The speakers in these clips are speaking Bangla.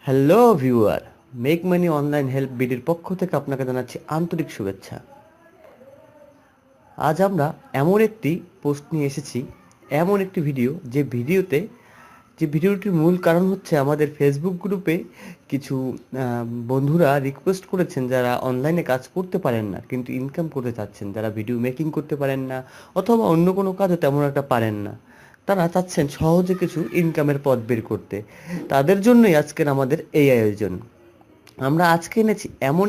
Hello viewer, make money online help বিডির পক্ষ থেকে আপনাকে জানাচ্ছি আন্তরিক শুভেচ্ছা। আজ আমরা এমন একটি পোস্ট নিয়ে এসেছি, এমন একটি ভিডিও যে ভিডিওটির মূল কারণ হচ্ছে আমাদের ফেসবুক গ্রুপে কিছু বন্ধুরা রিকোয়েস্ট করেছেন যারা অনলাইনে কাজ করতে পারেন না কিন্তু ইনকাম করতে চাচ্ছেন, যারা ভিডিও মেকিং করতে পারেন না অথবা অন্য কোনো কাজও তেমন একটা পারেন না, তারা চাচ্ছেন সহজে কিছু ইনকামের পথ বের করতে। তাদের জন্যই আজকের আমাদের এই আয়োজন। আমরা আজকে এনেছি এমন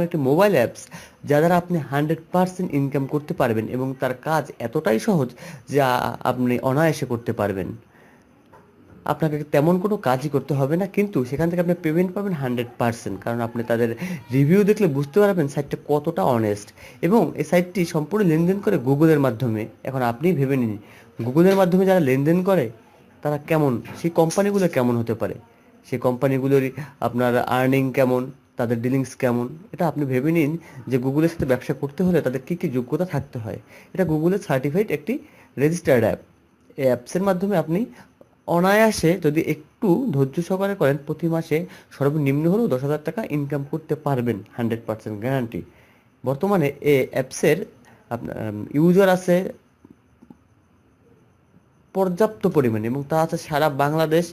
একটি মোবাইল অ্যাপস যা দ্বারা আপনি 100% ইনকাম করতে পারবেন এবং তার কাজ এতটাই সহজ যা আপনি অনায়াসে করতে পারবেন। আপনাকে তেমন কোনো কাজই করতে হবে না, কিন্তু সেখান থেকে আপনি পেমেন্ট পাবেন 100%, কারণ আপনি তাদের রিভিউ দেখলে বুঝতে পারবেন সাইটটা কতটা অনেস্ট। এবং এই সাইটটি সম্পূর্ণ লেনদেন করে গুগলের মাধ্যমে। এখন আপনি ভেবে নিন, গুগলের মাধ্যমে যারা লেনদেন করে তারা কেমন, সেই কোম্পানিগুলো কেমন হতে পারে, সেই কোম্পানিগুলোর আপনার আর্নিং কেমন, তাদের ডিলিংস কেমন। এটা আপনি ভেবে নিন যে গুগলের সাথে ব্যবসা করতে হলে তাদের কী কী যোগ্যতা থাকতে হয়। এটা গুগলের সার্টিফাইড একটি রেজিস্টার্ড অ্যাপ। এই অ্যাপসের মাধ্যমে আপনি অনায়াসে, যদি একটু ধৈর্য সহকারে করেন, প্রতি মাসে সর্বনিম্ন হলেও 10,000 টাকা ইনকাম করতে পারবেন, 100% গ্যারান্টি। বর্তমানে এই অ্যাপসের আপনার ইউজার আছে পর্যাপ্ত পরিমাণে, এবং তা আছে সারা বাংলাদেশ,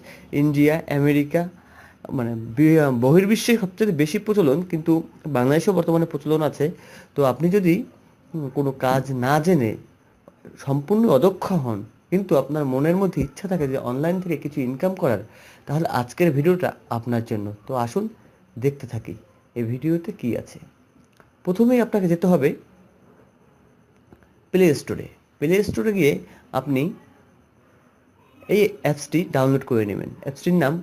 ইন্ডিয়া, আমেরিকা, মানে বহির্বিশ্বে সবচেয়ে বেশি প্রচলন, কিন্তু বাংলাদেশেও বর্তমানে প্রচলন আছে। তো আপনি যদি কোনো কাজ না জেনে সম্পূর্ণ অদক্ষ হন, কিন্তু আপনার মনের মধ্যে ইচ্ছা থাকে যে অনলাইন থেকে কিছু ইনকাম করার, তাহলে আজকের ভিডিওটা আপনার জন্য। তো আসুন দেখতে থাকি এই ভিডিওতে কি আছে। প্রথমেই আপনাকে যেতে হবে প্লে স্টোরে গিয়ে আপনি এই অ্যাপসটি ডাউনলোড করে নেবেন। অ্যাপসটির নাম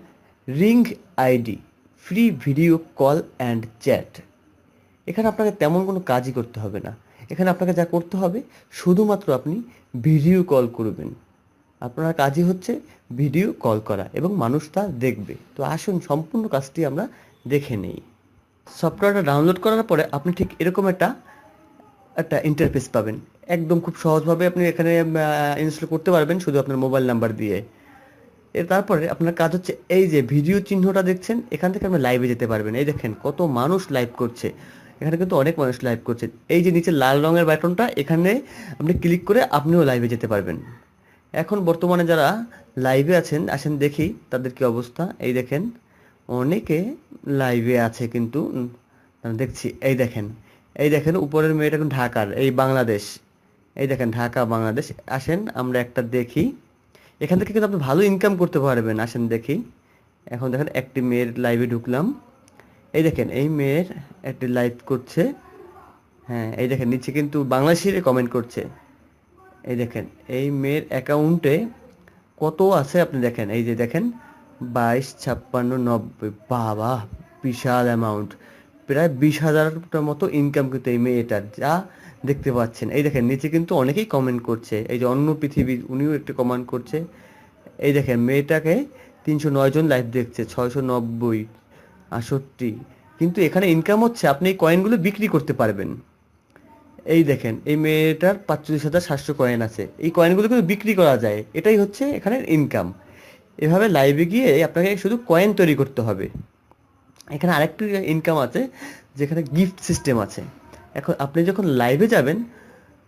ring ID, free video call and chat. এখানে আপনাকে তেমন কোনো কাজই করতে হবে না। এখানে আপনাকে যা করতে হবে, শুধুমাত্র আপনি ভিডিও কল করবেন। আপনার কাজই হচ্ছে ভিডিও কল করা এবং মানুষ তা দেখবে। তো আসুন সম্পূর্ণ কাজটি আমরা দেখে নেই। সফটওয়্যারটা ডাউনলোড করার পরে আপনি ঠিক এরকম একটা একটা ইন্টারফেস পাবেন। একদম খুব সহজভাবে আপনি এখানে ইনস্টল করতে পারবেন শুধু আপনার মোবাইল নাম্বার দিয়ে। তারপরে আপনার কাজ হচ্ছে, এই যে ভিডিও চিহ্নটা দেখছেন, এখান থেকে আপনি লাইভে যেতে পারবেন। এই দেখেন কত মানুষ লাইভ করছে, এখানে কিন্তু অনেক মানুষ লাইভ করছে। এই যে নিচে লাল রঙের বাটনটা, এখানে আপনি ক্লিক করে আপনিও লাইভে যেতে পারবেন। এখন বর্তমানে যারা লাইভে আছেন, আসেন দেখি তাদের কি অবস্থা। এই দেখেন অনেকে লাইভে আছে, কিন্তু দেখছি। এই দেখেন উপরের মেয়েটা এখন ঢাকার, এই বাংলাদেশ। এই দেখেন ঢাকা, বাংলাদেশ। আসেন আমরা একটা দেখি, এখান থেকে কিন্তু আপনি ভালো ইনকাম করতে পারবেন। আসেন দেখি। এখন দেখেন একটি মেয়ের লাইভে ঢুকলাম। এই দেখেন এই মেয়ের একটি লাইভ করছে। হ্যাঁ, এই দেখেন নিচে কিন্তু বাংলাদেশিরে কমেন্ট করছে। এই দেখেন এই মেয়ের অ্যাকাউন্টে কত আছে আপনি দেখেন। এই যে দেখেন 22, 56, 90, বাবা, বিশাল অ্যামাউন্ট। প্রায় 20,000টার মতো ইনকাম কিন্তু এই মেয়েটার, যা দেখতে পাচ্ছেন। এই দেখেন নিচে কিন্তু অনেকেই কমেন্ট করছে। এই যে অন্য পৃথিবীর, উনিও একটু কমেন্ট করছে। এই দেখেন মেয়েটাকে 309 জন লাইভ দেখছে, 690, 68। কিন্তু এখানে ইনকাম হচ্ছে, আপনি এই কয়েনগুলো বিক্রি করতে পারবেন। এই দেখেন এই মেয়েটার 45,700 কয়েন আছে, এই কয়েনগুলো কিন্তু বিক্রি করা যায়। এটাই হচ্ছে এখানে ইনকাম। এভাবে লাইভে গিয়ে আপনাকে শুধু কয়েন তৈরি করতে হবে। এখানে আরেকটি ইনকাম আছে, যেখানে গিফট সিস্টেম আছে। এখন আপনি যখন লাইভে যাবেন,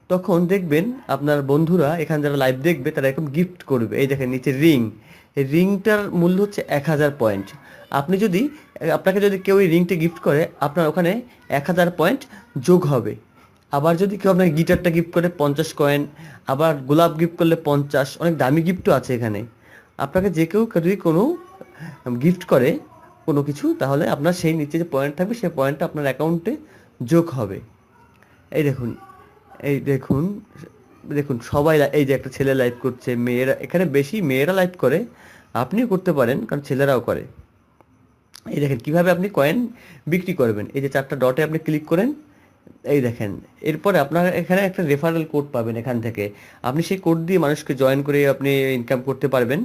তখন দেখবেন আপনার বন্ধুরা এখানে যারা লাইভ দেখবে তারা এরকম গিফট করবে। এই দেখেন নিচে রিং, এই রিংটার মূল্য হচ্ছে 1,000 পয়েন্ট। আপনি যদি, আপনাকে যদি কেউ এই রিংটি গিফট করে, আপনার ওখানে 1,000 পয়েন্ট যোগ হবে। আবার যদি কেউ আপনাকে গিটারটা গিফট করে 50 কয়েন, আবার গোলাপ গিফট করলে 50, অনেক দামি গিফটও আছে এখানে। আপনাকে যে কেউ যদি কোনো গিফট করে কোনো কিছু, তাহলে আপনার সেই নিচে যে পয়েন্ট থাকবে, সেই পয়েন্টটা আপনার অ্যাকাউন্টে যোগ হবে। এই দেখুন, এই দেখুন, দেখুন সবাই এই যে একটা ছেলে লাইভ করছে, মেয়েরা এখানে বেশি মেয়েরা লাইভ করে, আপনিও করতে পারেন কারণ ছেলেরাও করে। এই দেখেন কিভাবে আপনি কয়েন বিক্রি করবেন। এই যে 4টা ডটে আপনি ক্লিক করেন। এই দেখেন এরপরে আপনার এখানে একটা রেফারেল কোড পাবেন। এখান থেকে আপনি সেই কোড দিয়ে মানুষকে জয়েন করে আপনি ইনকাম করতে পারবেন।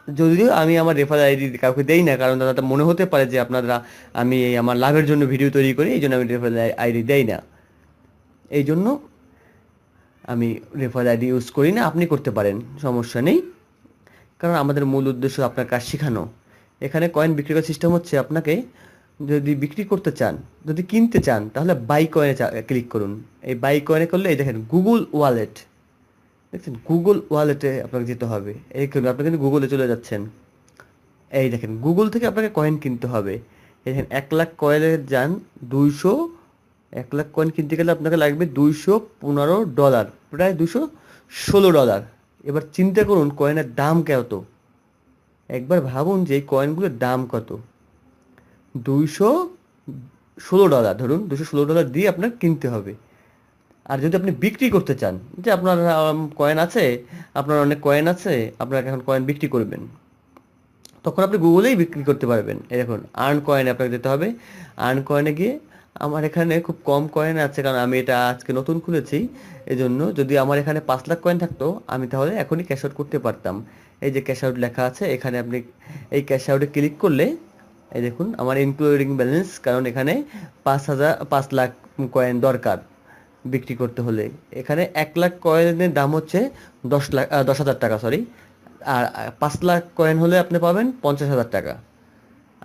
যদিও আমি আমার রেফারেল আইডি কাউকে দেই না, কারণ তাদের মনে হতে পারে যে আপনারা, আমি আমার লাভের জন্য ভিডিও তৈরি করি, এই জন্য আমি রেফারেল আইডি দেই না। এই জন্য আমি রেফারেল আইডি ইউজ করি না। আপনি করতে পারেন, সমস্যা নেই, কারণ আমাদের মূল উদ্দেশ্য আপনার কাজ শেখানো। এখানে কয়েন বিক্রি করার সিস্টেম হচ্ছে, আপনাকে যদি বিক্রি করতে চান, যদি কিনতে চান, তাহলে বাই কয়েনে ক্লিক করুন। এই বাই কয়েনে করলে এই দেখেন গুগল ওয়ালেট, দেখছেন গুগল ওয়ালেটে আপনাকে যেতে হবে। এই করুন, আপনি কিন্তু গুগলে চলে যাচ্ছেন। এই দেখেন গুগল থেকে আপনাকে কয়েন কিনতে হবে। এই দেখেন 1,00,000 কয়েনে যান, 1,00,000 কয়েন কিনতে গেলে আপনাকে লাগবে $215, প্রায় $216। এবার চিন্তা করুন কয়েনের দাম কত, একবার ভাবুন যে এই কয়েনগুলোর দাম কত। $216, ধরুন $216 দিয়ে আপনার কিনতে হবে। আর যদি আপনি বিক্রি করতে চান, যে আপনার কয়েন আছে, আপনার অনেক কয়েন আছে, আপনাকে এখন কয়েন বিক্রি করবেন, তখন আপনি গুগলেই বিক্রি করতে পারবেন। এই দেখুন আর্ন কয়েনে আপনাকে যেতে হবে। আর্ন কয়েনে গিয়ে, আমার এখানে খুব কম কয়েন আছে কারণ আমি এটা আজকে নতুন খুলেছি, এই জন্য যদি আমার এখানে 5,00,000 কয়েন থাকতো আমি তাহলে এখনই ক্যাশ আউট করতে পারতাম। এই যে ক্যাশ আউট লেখা আছে, এখানে আপনি এই ক্যাশ আউটে ক্লিক করলে এই দেখুন আমার ইনক্লুডিং ব্যালেন্স, কারণ এখানে 5,00,000 কয়েন দরকার বিক্রি করতে হলে। এখানে 1,00,000 কয়েনের দাম হচ্ছে 10,000 টাকা, সরি। আর 5,00,000 কয়েন হলে আপনি পাবেন 50,000 টাকা।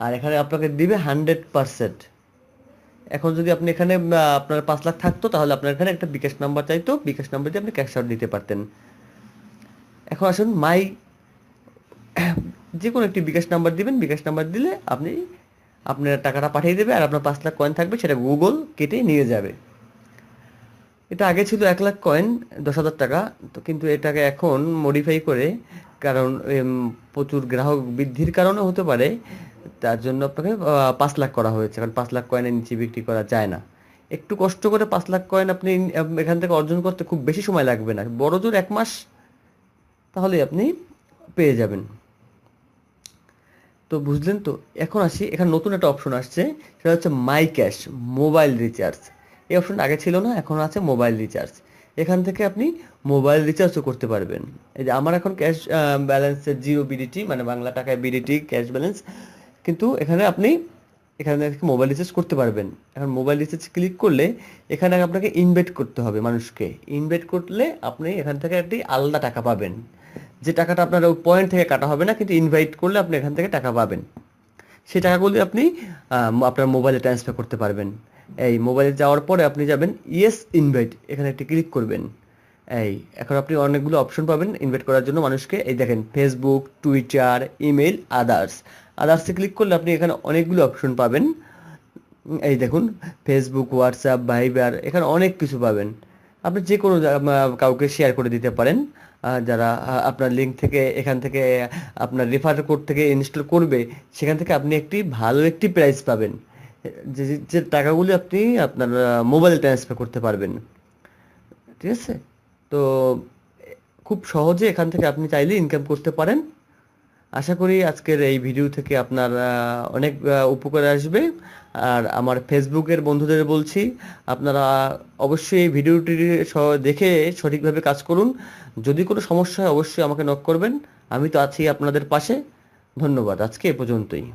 আর এখানে আপনাকে দিবে 100%। এখন যদি আপনি এখানে আপনার 5,00,000 থাকতো, তাহলে আপনার এখানে একটা বিকাশ নাম্বার চাইতো, বিকাশ নাম্বার দিয়ে আপনি ক্যাশ আউট দিতে পারতেন। এখন আসুন যে কোনো একটি বিকাশ নাম্বার দিবেন, বিকাশ নাম্বার দিলে আপনি আপনার টাকাটা পাঠিয়ে দেবে, আর আপনার 5,00,000 কয়েন থাকবে, সেটা গুগল কেটে নিয়ে যাবে। এটা আগে ছিল 1,00,000 কয়েন 10,000 টাকা, তো কিন্তু এটাকে এখন মডিফাই করে, কারণ প্রচুর গ্রাহক বৃদ্ধির কারণে হতে পারে, তার জন্য আপনাকে 5,00,000 করা হয়েছে, কারণ 5,00,000 কয়েনের নিচে বিক্রি করা যায় না। একটু কষ্ট করে 5,00,000 কয়েন আপনি এখান থেকে অর্জন করতে খুব বেশি সময় লাগবে না, বড় জোর 1 মাস, তাহলে আপনি পেয়ে যাবেন। তো বুঝলেন তো। এখন আসি, এখানে নতুন একটা অপশন আসছে, সেটা হচ্ছে মাই ক্যাশ মোবাইল রিচার্জ। এই অপশনটা আগে ছিল না, এখন আছে মোবাইল রিচার্জ। এখান থেকে আপনি মোবাইল রিচার্জও করতে পারবেন। এই যে আমার এখন ক্যাশ ব্যালেন্সের 0 বিডিটি, মানে বাংলা টাকায় বিডিটি ক্যাশ ব্যালেন্স, কিন্তু এখানে থেকে মোবাইল রিচার্জ করতে পারবেন। এখন মোবাইল রিচার্জ ক্লিক করলে এখানে আপনাকে ইনভাইট করতে হবে মানুষকে। ইনভাইট করলে আপনি এখান থেকে একটি আলাদা টাকা পাবেন, যে টাকাটা আপনার ওই পয়েন্ট থেকে কাটা হবে না, কিন্তু ইনভাইট করলে আপনি এখান থেকে টাকা পাবেন। সেই টাকাগুলি আপনি আপনার মোবাইলে ট্রান্সফার করতে পারবেন। এই মোবাইলে যাওয়ার পরে আপনি যাবেন ইয়েস ইনভাইট, এখানে একটি ক্লিক করবেন। এখন আপনি অনেকগুলো অপশন পাবেন ইনভাইট করার জন্য মানুষকে। এই দেখেন ফেসবুক, টুইটার, ইমেল, আদার্সে ক্লিক করলে আপনি এখানে অনেকগুলো অপশন পাবেন। এই দেখুন ফেসবুক, হোয়াটসঅ্যাপ, ভাইবার, এখানে অনেক কিছু পাবেন। আপনি যে কোনো কাউকে শেয়ার করে দিতে পারেন, যারা আপনার লিঙ্ক থেকে, এখান থেকে আপনার রেফার কোড থেকে ইনস্টল করবে, সেখান থেকে আপনি ভালো একটি প্রাইস পাবেন, যে যে টাকাগুলি আপনি আপনার মোবাইলে ট্রান্সফার করতে পারবেন। ঠিক আছে? তো খুব সহজে এখান থেকে আপনি চাইলে ইনকাম করতে পারেন। আশা করি আজকের এই ভিডিও থেকে আপনার অনেক উপকার আসবে। আর আমার ফেসবুকের বন্ধুদের বলছি, আপনারা অবশ্যই এই ভিডিওটি দেখে সঠিকভাবে কাজ করুন। যদি কোনো সমস্যা হয় অবশ্যই আমাকে নক করবেন, আমি তো আছি আপনাদের পাশে। ধন্যবাদ, আজকে এ পর্যন্তই।